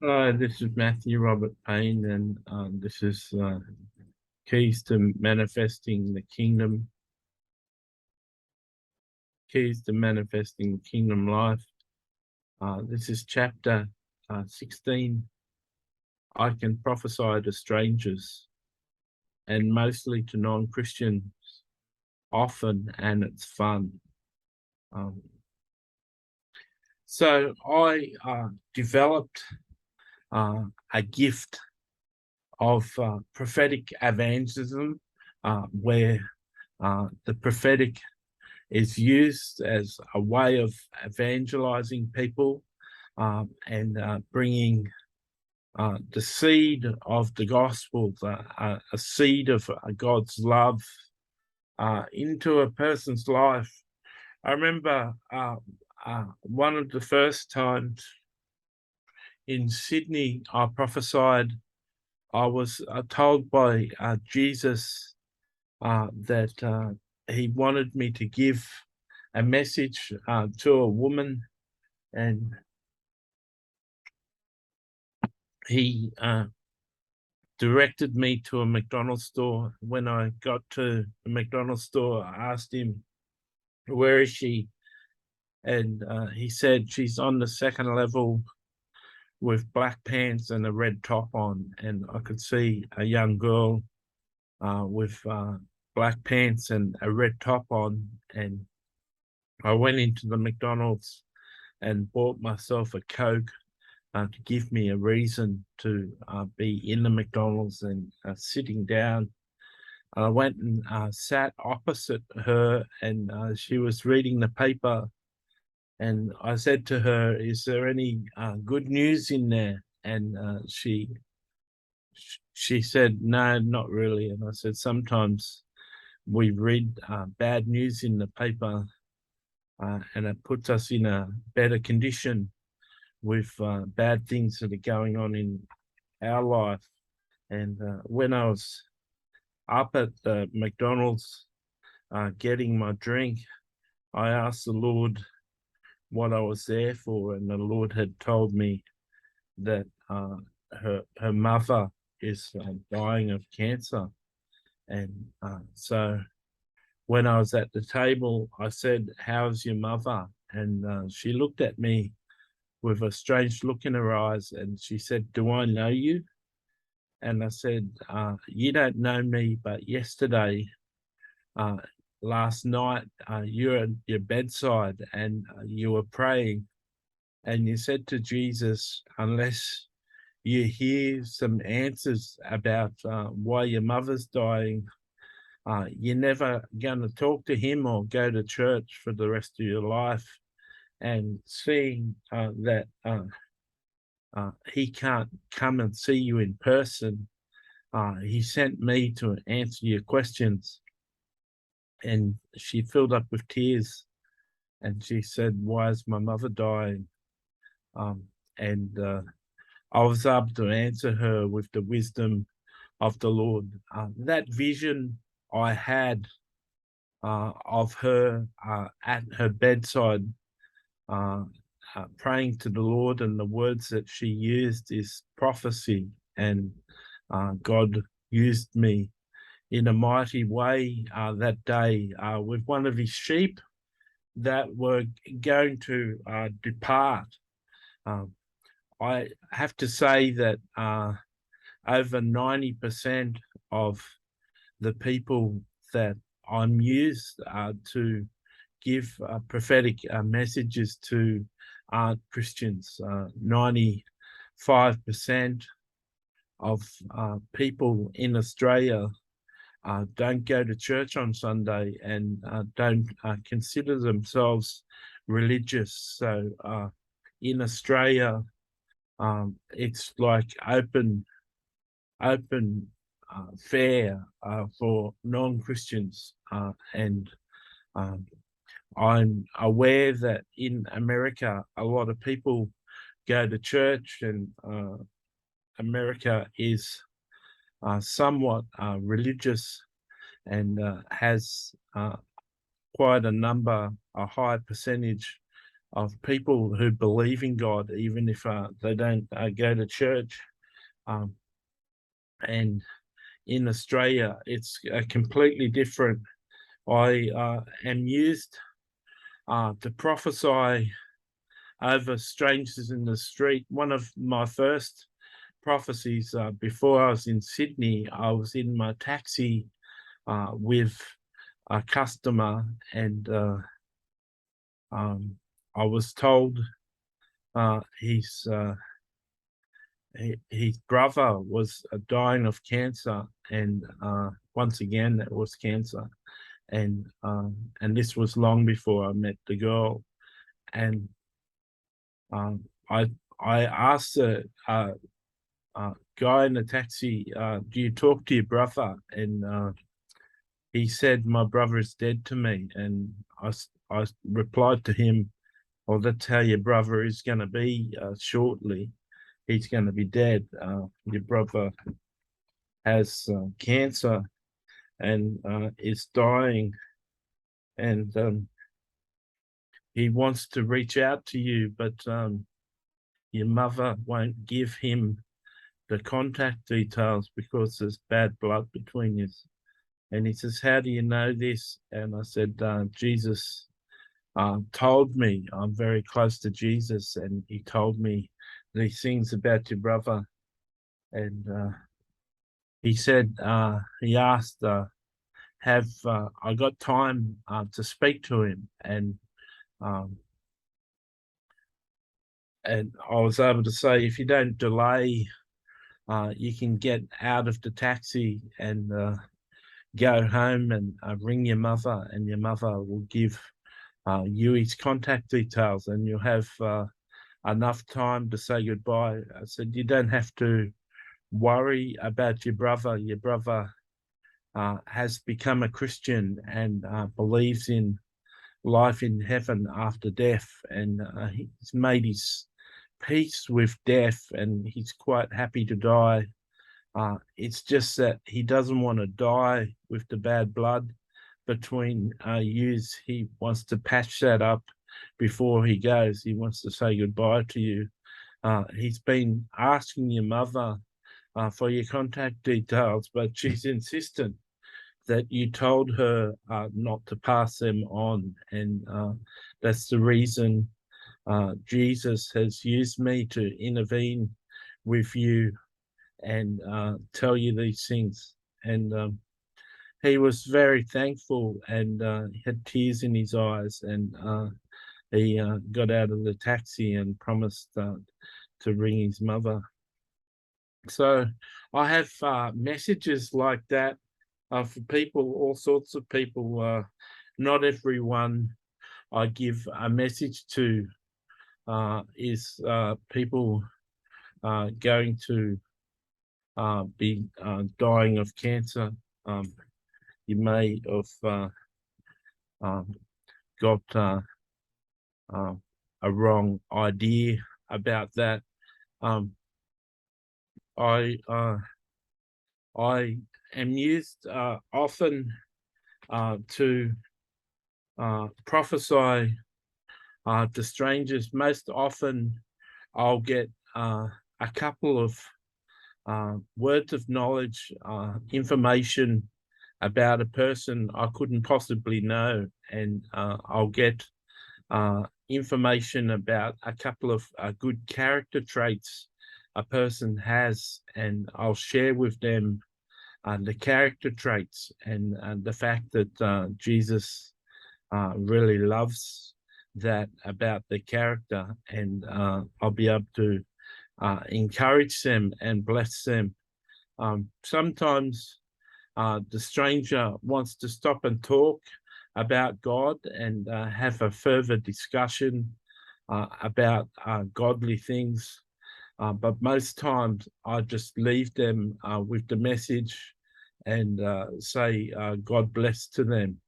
This is Matthew Robert Payne, and this is Keys to Manifesting the Kingdom, Keys to Manifesting the Kingdom Life. This is chapter 16. I can prophesy to strangers and mostly to non-Christians often, and it's fun. So I developed a gift of prophetic evangelism, where the prophetic is used as a way of evangelizing people and bringing the seed of the gospel, a seed of God's love into a person's life. I remember one of the first times in Sydney I prophesied. I was told by Jesus that he wanted me to give a message to a woman, and he directed me to a McDonald's store. When I got to the McDonald's store, I asked him, "Where is she?" And he said, "She's on the second level with black pants and a red top on." And I could see a young girl with black pants and a red top on, and I went into the McDonald's and bought myself a Coke to give me a reason to be in the McDonald's and sitting down. I went and sat opposite her, and she was reading the paper. And I said to her, "Is there any good news in there?" And she said, "No, not really." And I said, "Sometimes we read bad news in the paper, and it puts us in a better condition with bad things that are going on in our life." And when I was up at the McDonald's getting my drink, I asked the Lord what I was there for, and the Lord had told me that her mother is dying of cancer. And so when I was at the table, I said, "How's your mother?" And she looked at me with a strange look in her eyes, and she said, "Do I know you?" And I said, "You don't know me, but yesterday, last night, you were at your bedside and you were praying, and you said to Jesus, unless you hear some answers about why your mother's dying, you're never going to talk to him or go to church for the rest of your life." And seeing that he can't come and see you in person, he sent me to answer your questions. And she filled up with tears, and she said, "Why is my mother dying?" And I was able to answer her with the wisdom of the Lord. That vision I had of her at her bedside, praying to the Lord, and the words that she used is prophecy. And God used me in a mighty way that day with one of his sheep that were going to depart. I have to say that over 90% of the people that I'm used to give prophetic messages to aren't Christians. 95% of people in Australia don't go to church on Sunday and don't consider themselves religious. So in Australia, it's like open fair for non-Christians, and I'm aware that in America a lot of people go to church, and America is somewhat religious, and has quite a high percentage of people who believe in God, even if they don't go to church. And in Australia, it's completely different. I am used to prophesy over strangers in the street. One of my first prophecies before I was in Sydney, I was in my taxi with a customer, and I was told his brother was dying of cancer, and once again it was cancer, and this was long before I met the girl, and I asked the guy in the taxi, "Do you talk to your brother?" And he said, "My brother is dead to me," and I replied to him, "Well, that's how your brother is going to be shortly. He's going to be dead. Your brother has cancer and is dying, and he wants to reach out to you, but your mother won't give him the contact details because there's bad blood between you." And he says, "How do you know this?" And I said, "Jesus told me. I'm very close to Jesus, and he told me these things about your brother." And he said, he asked, "Have I got time to speak to him?" Um, and I was able to say, "If you don't delay, you can get out of the taxi and go home and ring your mother, and your mother will give you his contact details, and you'll have enough time to say goodbye." I said, "You don't have to worry about your brother. Your brother has become a Christian and believes in life in heaven after death, and he's made his peace with death, and he's quite happy to die. It's just that he doesn't want to die with the bad blood between yous. He wants to patch that up before he goes. He wants to say goodbye to you. He's been asking your mother for your contact details, but she's insistent that you told her not to pass them on. And that's the reason Jesus has used me to intervene with you and tell you these things." And he was very thankful, and had tears in his eyes, and he got out of the taxi and promised to ring his mother. So I have messages like that for people, all sorts of people. Not everyone I give a message to is people going to be dying of cancer. You may have got a wrong idea about that. I am used often to prophesy to strangers. Most often, I'll get a couple of words of knowledge, information about a person I couldn't possibly know, and I'll get information about a couple of good character traits a person has, and I'll share with them the character traits and the fact that Jesus really loves that about the character, and I'll be able to encourage them and bless them. Sometimes the stranger wants to stop and talk about God and have a further discussion about godly things. But most times I just leave them with the message and say God bless to them.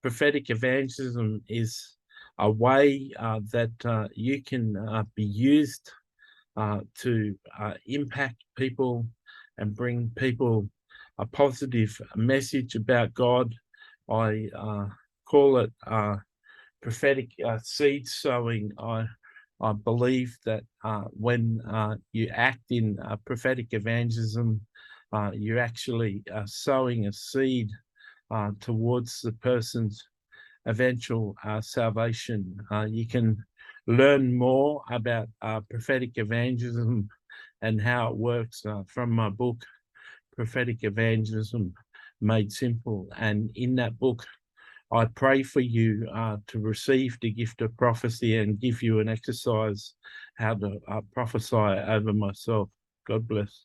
Prophetic evangelism is a way that you can be used to impact people and bring people a positive message about God. I call it prophetic seed sowing, I believe that when you act in prophetic evangelism, you're actually sowing a seed towards the person's eventual salvation. You can learn more about prophetic evangelism and how it works from my book, Prophetic Evangelism Made Simple. And in that book, I pray for you to receive the gift of prophecy and give you an exercise how to prophesy over myself. God bless.